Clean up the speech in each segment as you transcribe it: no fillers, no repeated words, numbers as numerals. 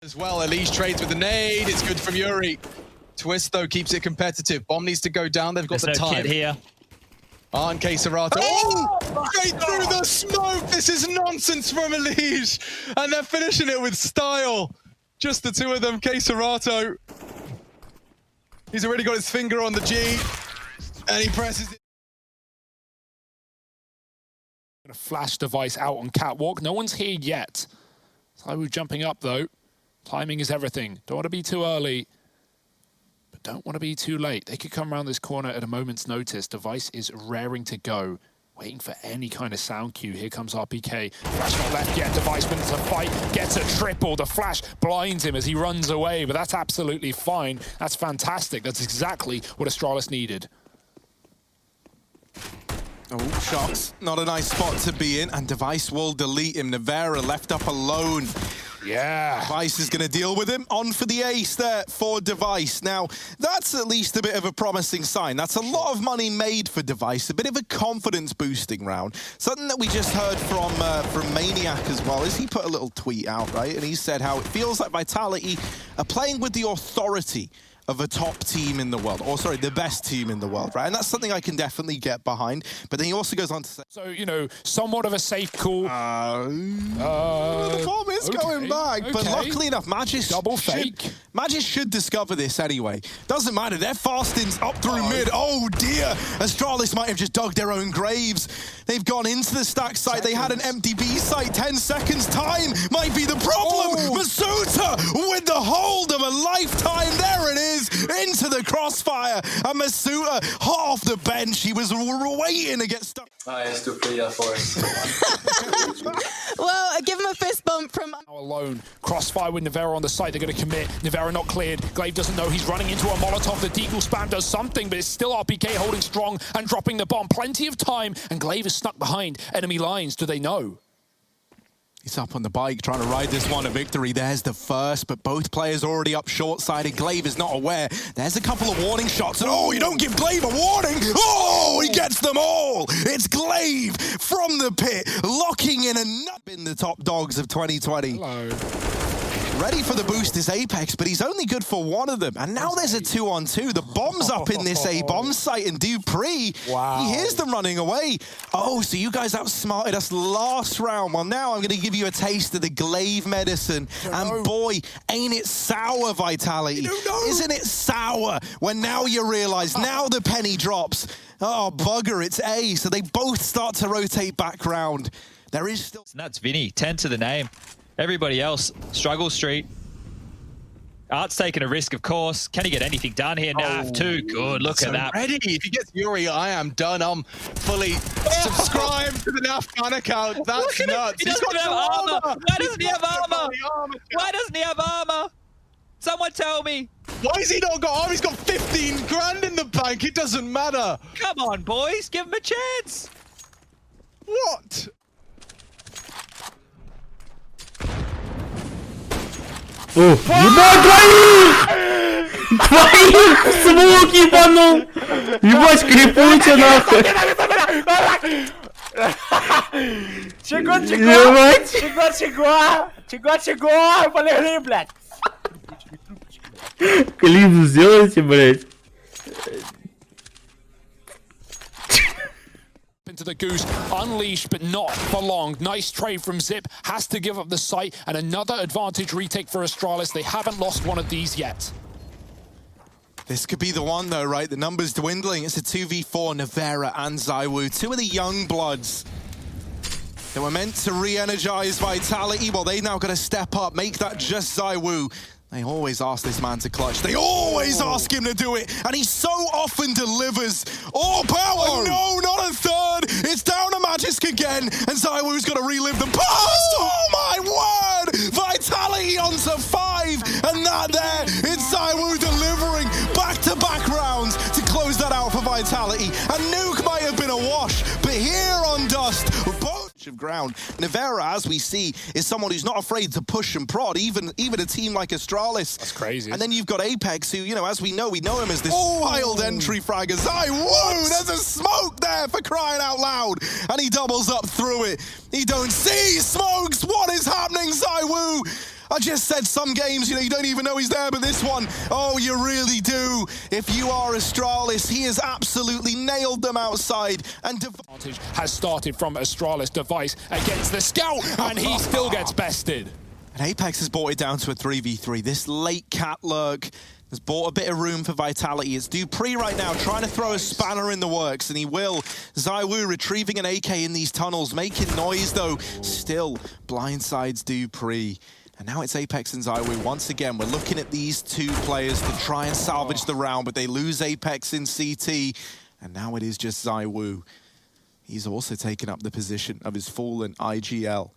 as well. Elise trades with the nade. It's good from Yuri. Twist, though, keeps it competitive. Bomb needs to go down. They've got the time. Here. And Csgo. Oh! Straight through the smoke! This is nonsense from Elise! And they're finishing it with style. Just the two of them. Csgo. He's already got his finger on the G. And he presses it. A flash device out on catwalk. No one's here yet. Zywoo jumping up, though. Timing is everything. Don't want to be too early. But don't want to be too late. They could come around this corner at a moment's notice. Device is raring to go, waiting for any kind of sound cue. Here comes RPK. Flash not left yet. Device wins the fight, gets a triple. The flash blinds him as he runs away, but that's absolutely fine. That's fantastic. That's exactly what Astralis needed. Oh, shots. Not a nice spot to be in, and Device will delete him. Nevera left up alone. Yeah. Device is going to deal with him. On for the ace there for Device. Now, that's at least a bit of a promising sign. That's a lot of money made for Device. A bit of a confidence-boosting round. Something that we just heard from Maniac as well, is he put a little tweet out, right? And he said how it feels like Vitality are playing with the authority of a top team in the world, or sorry, the best team in the world, right? And that's something I can definitely get behind. But then he also goes on to say, so, you know, somewhat of a safe call. The bomb is going back, but luckily enough, Magis should discover this anyway. Doesn't matter, they're fasting up through mid. Oh dear, Astralis might have just dug their own graves. They've gone into the stack site. They had an empty B site. 10 seconds time might be the problem. Masuta with the hold of a lifetime. There it is. Into the crossfire, and Masuta hot off the bench. He was waiting to get stuck. It's too free, of course. Well, give him a fist bump from alone. Crossfire with Nevera on the site. They're going to commit. Nevera not cleared. Glaive doesn't know he's running into a Molotov. The deagle spam does something, but it's still RPK holding strong and dropping the bomb. Plenty of time, and Glaive is stuck behind enemy lines. Do they know? He's up on the bike, trying to ride this one to victory. There's the first, but both players already up short-sided. Glaive is not aware. There's a couple of warning shots, and oh, you don't give Glaive a warning! Oh, he gets them all! It's Glaive from the pit, locking in a nut in the top dogs of 2020. Hello. Ready for the boost is Apex, but he's only good for one of them. And now there's a 2-on-2. The bomb's up in this A-bomb site, and Dupree, he hears them running away. Oh, so you guys outsmarted us last round. Well, now I'm going to give you a taste of the Glaive medicine. And boy, ain't it sour, Vitality. Isn't it sour when now you realize, now the penny drops. Oh, bugger, it's A. So they both start to rotate back round. There is still... And that's Vinny, 10 to the name. Everybody else, struggle street. Art's taking a risk, of course. Can he get anything done here? Nav, too good. Look at that. Ready. If he gets Yuri, I am done. I'm fully subscribed to the Nav fan account. That's nuts. He doesn't have armor. Why doesn't he have armor? Why doesn't he have armor? Someone tell me. Why has he not got armor? He's got 15 grand in the bank. It doesn't matter. Come on, boys. Give him a chance. What? О, ебать, двоих смог ебанул! Ебать, крепуйте нахуй! Чего, полегли, блядь! Клип сделайте, блядь! Into the goose, unleashed, but not for long. Nice trade from Zip, has to give up the site, and another advantage retake for Astralis. They haven't lost one of these yet. This could be the one though, right? The numbers dwindling. It's a 2v4, Nevera and Zywoo. Two of the young bloods that were meant to re-energize Vitality. Well, they now got to step up, make that just Zywoo. They always ask this man to clutch. They always ask him to do it, and he so often delivers. Oh, power! No, not a third! It's down to Magisk again, and Zywoo's got to relive the past! Oh, my word! Vitality onto 5, and that there, it's Zywoo delivering back-to-back rounds to close that out for Vitality. And Nuke might have been a wash, but here on Dust, both of ground. Nevera, as we see, is someone who's not afraid to push and prod, even a team like Astralis. That's crazy. And then you've got Apex, who, you know, as we know him as this wild entry fragger. Zywoo! There's a smoke there, for crying out loud. And he doubles up through it. He don't see smokes. What is happening, Zywoo? I just said some games, you don't even know he's there, but this one, oh, you really do. If you are Astralis, he has absolutely nailed them outside. And Advantage has started from Astralis. Device against the Scout, and he still gets bested. And Apex has brought it down to a 3v3. This late cat lurk has bought a bit of room for Vitality. It's dupreeh right now trying to throw a spanner in the works, and he will. ZywOo retrieving an AK in these tunnels, making noise though. Still blindsides dupreeh. And now it's Apex and ZywOo. Once again, we're looking at these two players to try and salvage the round, but they lose Apex in CT. And now it is just ZywOo. He's also taken up the position of his fallen IGL.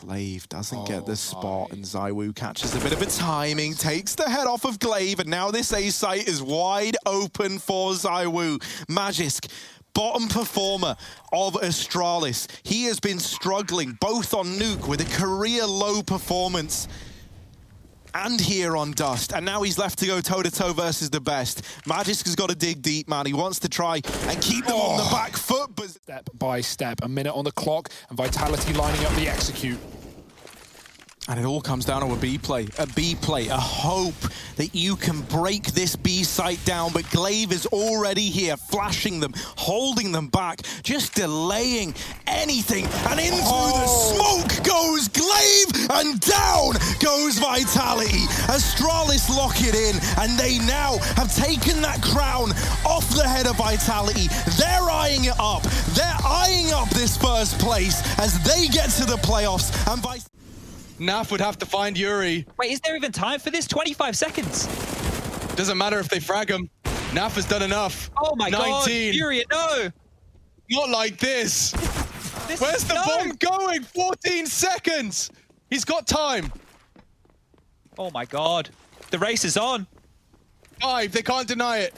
Glaive doesn't get the spot, and ZywOo catches a bit of a timing, takes the head off of Glaive, and now this A site is wide open for ZywOo. Magisk, bottom performer of Astralis. He has been struggling both on Nuke with a career low performance and here on Dust, and now he's left to go toe-to-toe versus the best. Magisk has got to dig deep, man. He wants to try and keep them on the back foot, but Step by step, a minute on the clock, and Vitality lining up the execute. and it all comes down to a B play, a hope that you can break this B site down, but Glaive is already here, flashing them, holding them back, just delaying anything, and into the smoke goes Glaive, and down goes Vitality. Astralis lock it in, and they now have taken that crown off the head of Vitality. They're eyeing it up. They're eyeing up this first place as they get to the playoffs, and Naf would have to find Yuri. Wait, is there even time for this? 25 seconds. Doesn't matter if they frag him. Naf has done enough. Oh my 19. god, Yuri, no. Not like this. Where's the bomb going? 14 seconds. He's got time. Oh my god. The race is on. 5, they can't deny it.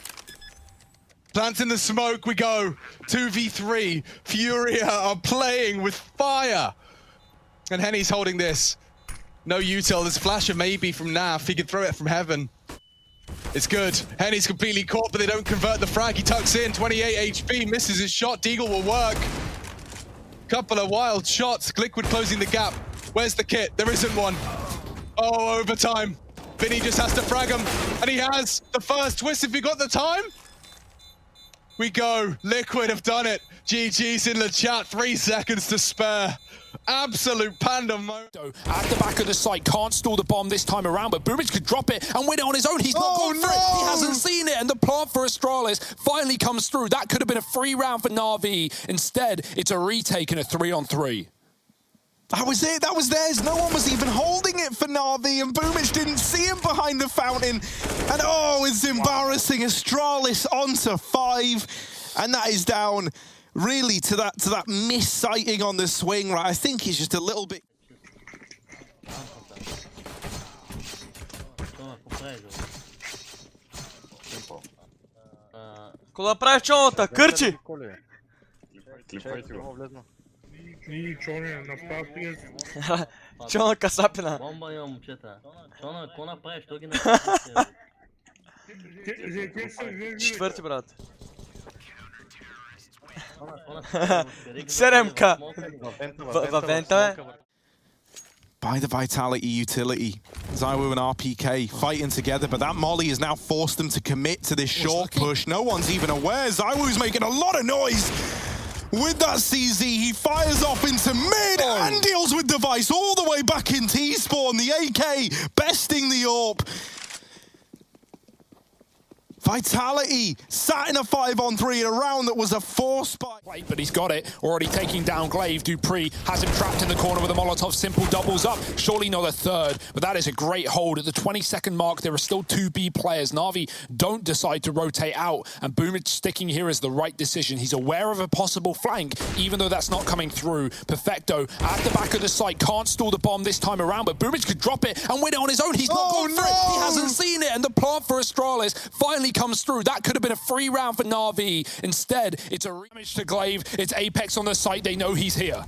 Plants in the smoke, we go. 2v3. Furia are playing with fire. And Henny's holding this. No util, there's a flasher maybe from Naf. He could throw it from heaven. It's good. Henny's completely caught, but they don't convert the frag. He tucks in, 28 HP, misses his shot. Deagle will work. Couple of wild shots. Gliquid closing the gap. Where's the kit? There isn't one. Oh, overtime. Vinny just has to frag him, and he has the first twist. If he got the time, we go. Liquid have done it. GG's in the chat. 3 seconds to spare. Absolute pandemonium. At the back of the site, can't stall the bomb this time around, but Boomich could drop it and win it on his own. He's not gone for it. He hasn't seen it, and the plant for Astralis finally comes through. That could have been a free round for Na'Vi. Instead, it's a retake and a 3-on-3. That was it, that was theirs. No one was even holding it for Na'Vi, and Boomich didn't see him behind the fountain. And oh, it's embarrassing. Astralis onto 5, and that is down really to that miss-sighting on the swing, right? I think he's just a little bit... Куда правиш чоната? Кърчи! Чона касапина. Бомба има, момчета. Чона, какво направиш? Той ги направи. Четвърти, брат. 7K. Във вента е. By the Vitality utility. ZywOo and RPK fighting together, but that molly has now forced them to commit to this short push. No one's even aware. ZywOo's making a lot of noise. With that CZ, he fires off into mid and deals with Device all the way back in T-spawn. The AK besting the AWP. Vitality sat in a 5-on-3 in a round that was a 4-spot. But he's got it. Already taking down Glaive. dupreeh has him trapped in the corner with a Molotov. Simple doubles up. Surely not a third, but that is a great hold. At the 20-second mark, there are still 2 B players. Na'Vi don't decide to rotate out, and Boomich sticking here is the right decision. He's aware of a possible flank, even though that's not coming through. Perfecto at the back of the site. Can't stall the bomb this time around, but Boomich could drop it and win it on his own. He's not gone for it. He hasn't seen it, and the plant for Astralis finally comes through. That could have been a free round for Na'Vi. Instead, it's a damage to Glaive. It's Apex on the site. They know he's here.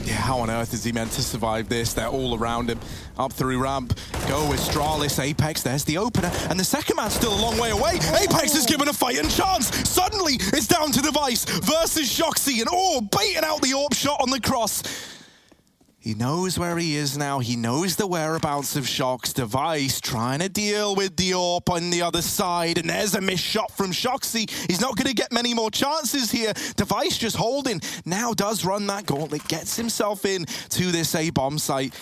Yeah, how on earth is he meant to survive this? They're all around him. Up through ramp. Go Astralis, Apex. There's the opener. And the second man's still a long way away. Apex is given a fighting chance. Suddenly, it's down to Device versus Shoxy. And baiting out the AWP shot on the cross. He knows where he is now. He knows the whereabouts of Shox. Device trying to deal with the AWP on the other side. And there's a missed shot from Shoxy. He's not going to get many more chances here. Device just holding. Now does run that gauntlet. Gets himself in to this A bomb site.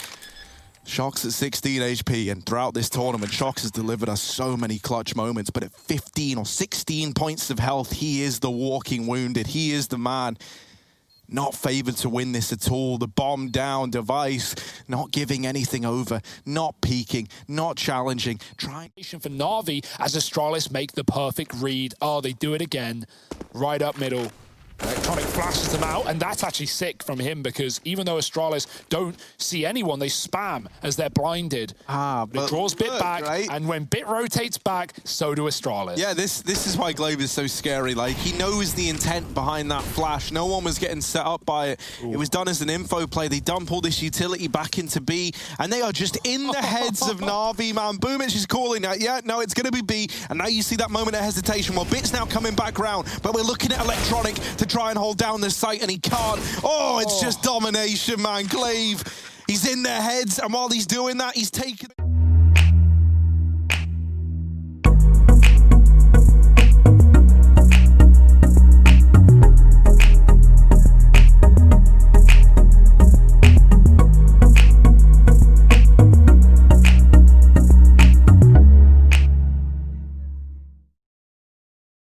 Shox at 16 HP, and throughout this tournament, Shox has delivered us so many clutch moments, but at 15 or 16 points of health, he is the walking wounded. He is the man. Not favored to win this at all. The bomb down, Device not giving anything over, not peeking, not challenging, trying. For Na'Vi as Astralis make the perfect read. Oh, they do it again. Right up middle. Electronic flashes them out, and that's actually sick from him because even though Astralis don't see anyone, they spam as they're blinded. But it draws Bit look, back, right? and when Bit rotates back, so do Astralis. Yeah, this is why Glaive is so scary. Like, he knows the intent behind that flash. No one was getting set up by it. Ooh. It was done as an info play. They dump all this utility back into B, and they are just in the heads of Na'Vi, man. Boomich is calling out, yeah, no, it's going to be B, and now you see that moment of hesitation. Well, Bit's now coming back round, but we're looking at Electronic to try and hold down the site, and he can't. Oh, it's just domination, man. Glaive, he's in their heads, and while he's doing that, he's taking...